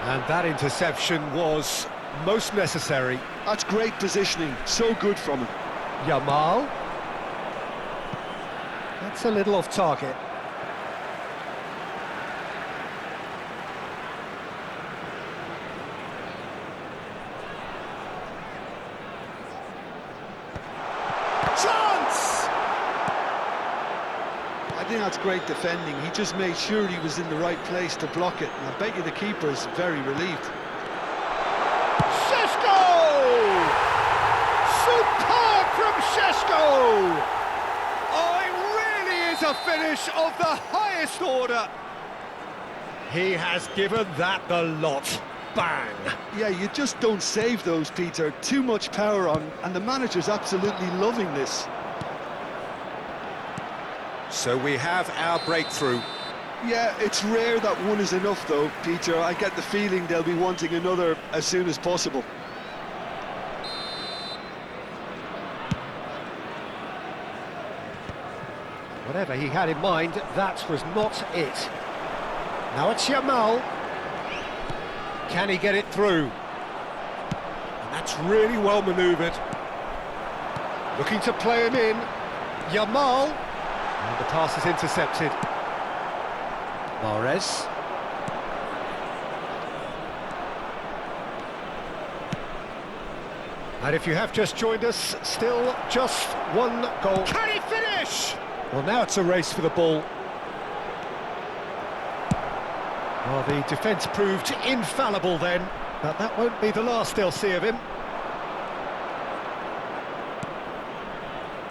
And that interception was most necessary. That's great positioning, so good from him. Yamal. That's a little off target. Chance! I think that's great defending. He just made sure he was in the right place to block it. And I bet you the keeper's very relieved. Šeško! Superb from Šeško! Oh, it really is a finish of the highest order. He has given that the lot. Bang! Yeah, you just don't save those, Peter. Too much power on, and the manager's absolutely loving this. So we have our breakthrough. Yeah, it's rare that one is enough, though, Peter. I get the feeling they'll be wanting another as soon as possible. Whatever he had in mind, that was not it. Now it's Yamal. Can he get it through? And that's really well manoeuvred. Looking to play him in. Yamal. And the pass is intercepted. Mahrez. And if you have just joined us, still just one goal. Can he finish? Well, now it's a race for the ball. Well, the defence proved infallible then, but that won't be the last they'll see of him.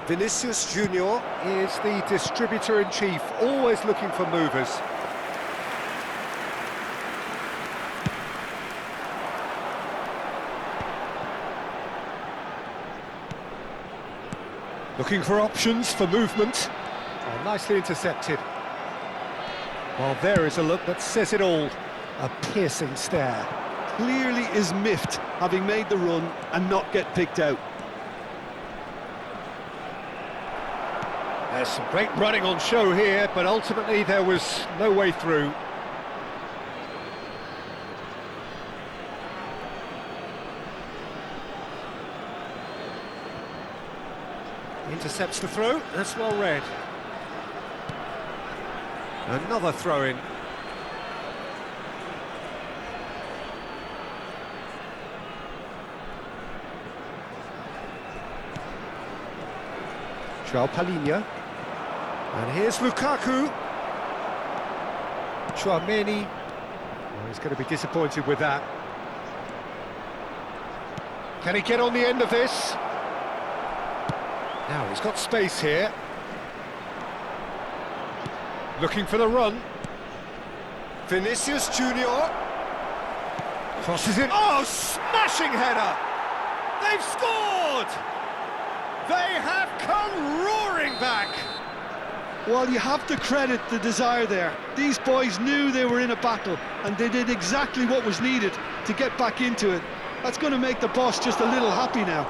Vinicius Junior is the distributor-in-chief, always looking for movers. Looking for options for movement. Oh, nicely intercepted. Well, there is a look that says it all. A piercing stare. Clearly is miffed, having made the run and not get picked out. There's some great running on show here, but ultimately there was no way through. Intercepts the throw, that's well read. Another throw-in. João Palhinha. And here's Lukaku. Tchouaméni. Oh, he's going to be disappointed with that. Can he get on the end of this? Now, he's got space here. Looking for the run. Vinicius Junior. Crosses it. Oh, smashing header! They've scored! They have come roaring back! Well, you have to credit the desire there. These boys knew they were in a battle, and they did exactly what was needed to get back into it. That's going to make the boss just a little happy now.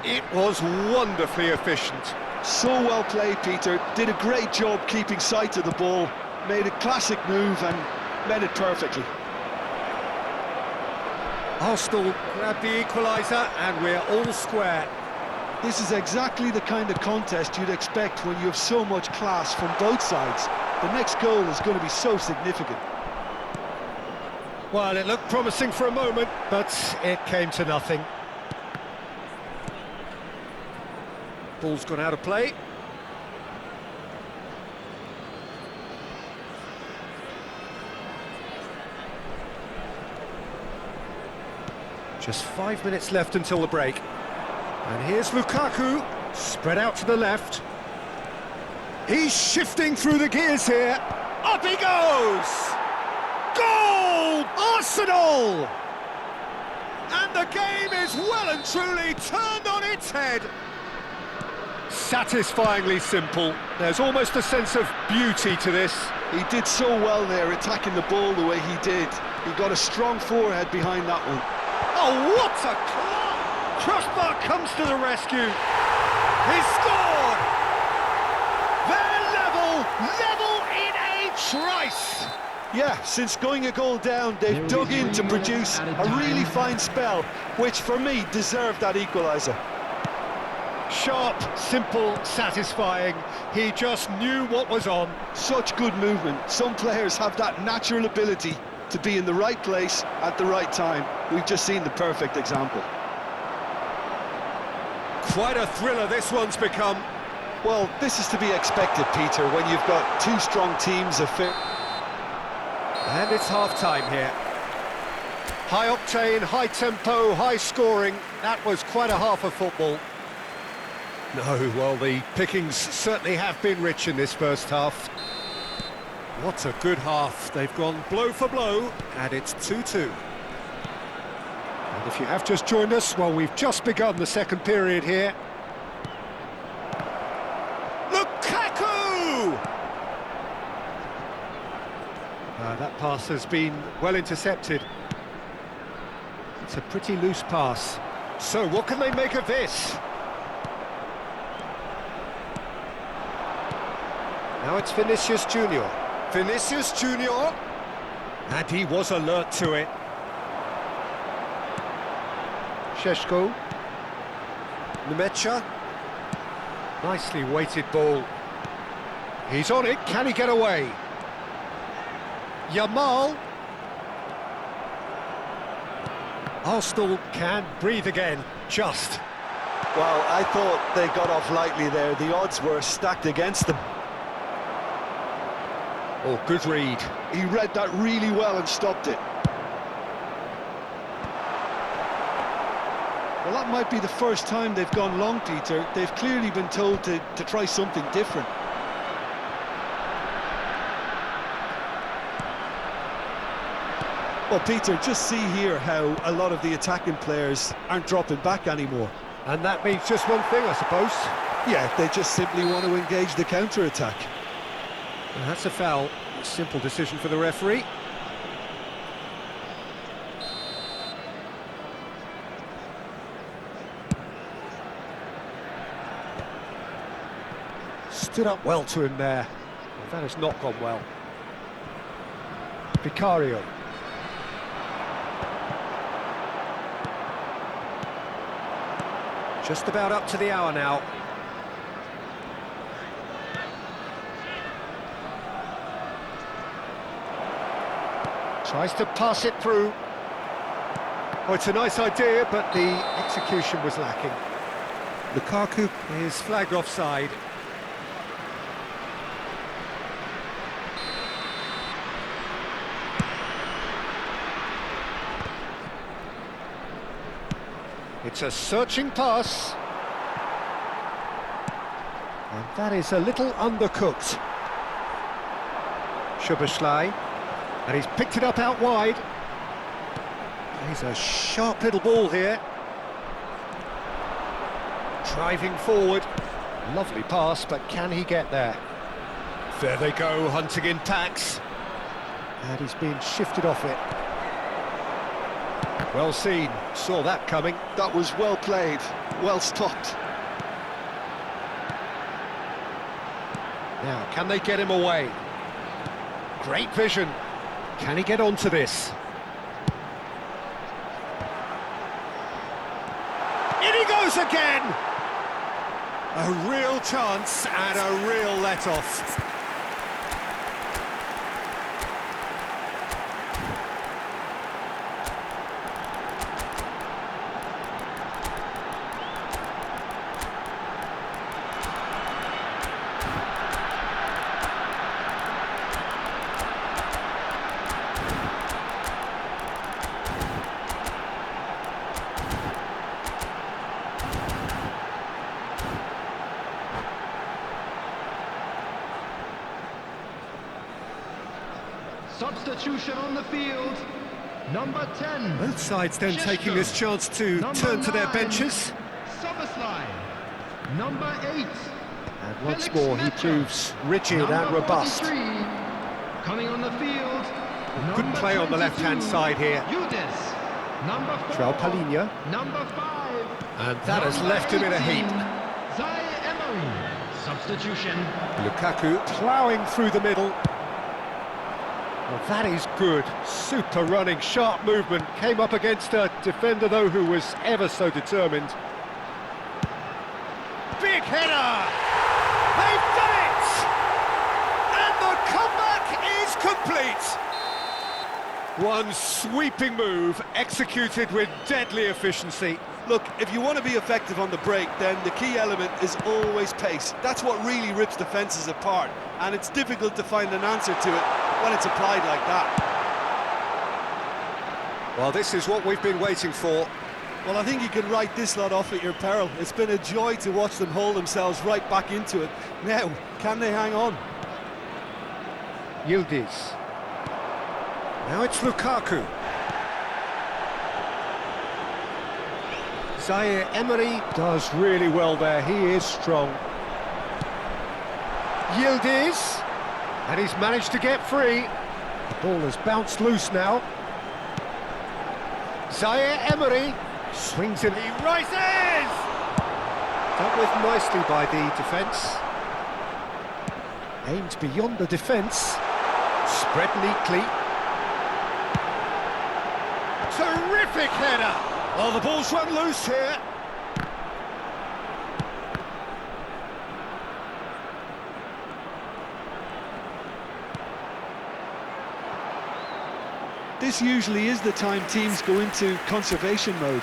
It was wonderfully efficient. So well played, Peter. Did a great job keeping sight of the ball. Made a classic move and made it perfectly. Arsenal grabbed the equaliser and we're all square. This is exactly the kind of contest you'd expect when you have so much class from both sides. The next goal is going to be so significant. Well, it looked promising for a moment, but it came to nothing. Ball's gone out of play. Just 5 minutes left until the break. And here's Lukaku, spread out to the left. He's shifting through the gears here. Up he goes! Goal! Arsenal! And the game is well and truly turned on its head. Satisfyingly simple. There's almost a sense of beauty to this. He did so well there, attacking the ball the way he did. He got a strong forehead behind that one. Oh, what a class! Crossbar comes to the rescue. He scored! They're level in a trice. Yeah, since going a goal down, they've dug in to produce a really fine spell, which for me deserved that equaliser. Sharp, simple, satisfying. He just knew what was on. Such good movement. Some players have that natural ability to be in the right place at the right time. We've just seen the perfect example. Quite a thriller this one's become. Well, this is to be expected, Peter, when you've got two strong teams afoot. And it's half-time here. High octane, high tempo, high scoring. That was quite a half of football. No, well, the pickings certainly have been rich in this first half. What a good half. They've gone blow for blow, and it's 2-2. And if you have just joined us, well, we've just begun the second period here. Lukaku! That pass has been well intercepted. It's a pretty loose pass. So what can they make of this? Now it's Vinicius Junior. Vinicius Junior! And he was alert to it. Šeško. Nemecha. Nicely weighted ball. He's on it, can he get away? Yamal. Arsenal can breathe again, just. Well, I thought they got off lightly there. The odds were stacked against them. Oh, good read. He read that really well and stopped it. Well, that might be the first time they've gone long, Peter. They've clearly been told to try something different. Well, Peter, just see here how a lot of the attacking players aren't dropping back anymore. And that means just one thing, I suppose. Yeah, they just simply want to engage the counter-attack. And that's a foul. A simple decision for the referee. Stood up well to him there. Well, that has not gone well. Vicario. Just about up to the hour now. Tries to pass it through. Oh, it's a nice idea, but the execution was lacking. Lukaku is flagged offside. It's a searching pass. And that is a little undercooked. Szoboszlai. And he's picked it up out wide. He's a sharp little ball here. Driving forward. Lovely pass, but can he get there? There they go, hunting in packs. And he's being shifted off it. Well seen, saw that coming. That was well played, well stopped. Now, can they get him away? Great vision. Can he get onto this? In he goes again! A real chance and a real let-off. Substitution on the field, number 10. Both sides then taking this chance to turn to their benches. Szoboszlai, number 8. And once more he proves rigid and robust. Coming on the field, Good play on the left-hand side here. Judas, number 4. João Palhinha. Number 5. And that has left him in a heap. Substitution. Lukaku ploughing through the middle. Well, that is good. Super running, sharp movement. Came up against a defender, though, who was ever so determined. Big header! They've done it! And the comeback is complete! One sweeping move, executed with deadly efficiency. Look, if you want to be effective on the break, then the key element is always pace. That's what really rips defences apart, and it's difficult to find an answer to it when it's applied like that. Well, this is what we've been waiting for. Well, I think you can write this lot off at your peril. It's been a joy to watch them hold themselves right back into it. Now, can they hang on? Yildiz. Now it's Lukaku. Zaire Emery does really well there, he is strong. Yildiz, and he's managed to get free. The ball has bounced loose now. Zaire Emery swings it, he rises! Dealt with nicely by the defence. Aimed beyond the defence. Spread neatly. Terrific header! Oh, the ball's run loose here. This usually is the time teams go into conservation mode.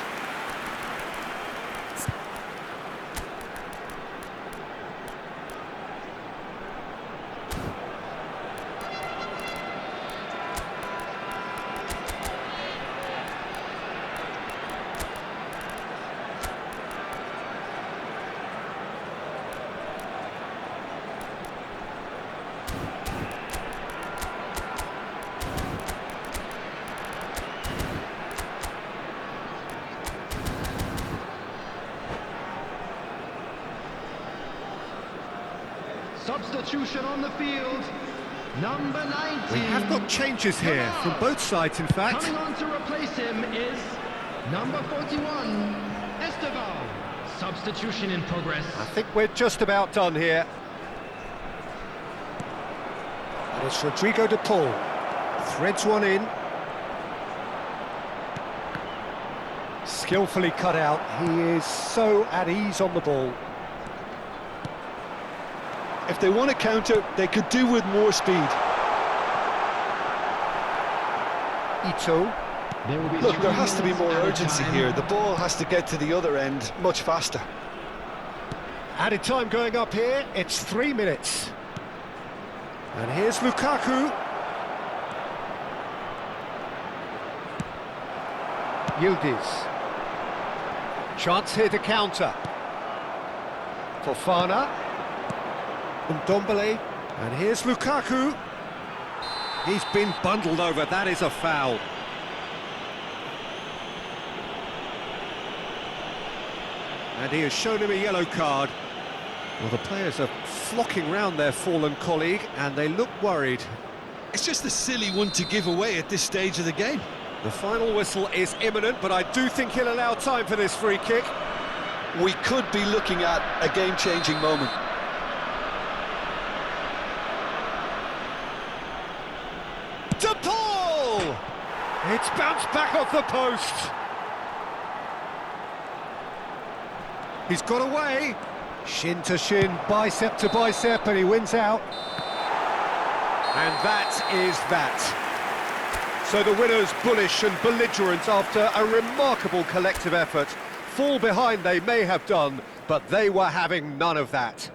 Substitution on the field. Number 19. We have got changes here from both sides, in fact. Coming on to replace him is number 41, Esteval. Substitution in progress. I think we're just about done here. And it's Rodrigo de Paul. Threads one in. Skillfully cut out. He is so at ease on the ball. If they want to counter, they could do with more speed. Ito. Look, there has to be more urgency here. The ball has to get to the other end much faster. Added time going up here. It's 3 minutes. And here's Lukaku. Yildiz. Chance here to counter. Fofana. Ndombele, and here's Lukaku. He's been bundled over, that is a foul. And he has shown him a yellow card. Well, the players are flocking round their fallen colleague, and they look worried. It's just a silly one to give away at this stage of the game. The final whistle is imminent, but I do think he'll allow time for this free kick. We could be looking at a game-changing moment. De Paul! It's bounced back off the post. He's got away. Shin to shin, bicep to bicep, and he wins out. And that is that. So the winners bullish and belligerent after a remarkable collective effort. Fall behind they may have done, but they were having none of that.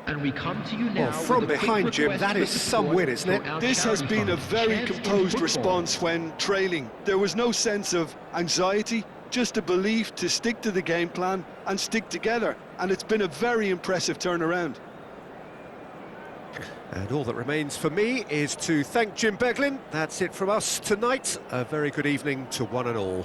And we come to you now. Well, from behind, Jim, that is some win, isn't it? This has been a very composed response when trailing. There was no sense of anxiety, just a belief to stick to the game plan and stick together. And it's been a very impressive turnaround. And all that remains for me is to thank Jim Beglin. That's it from us tonight. A very good evening to one and all.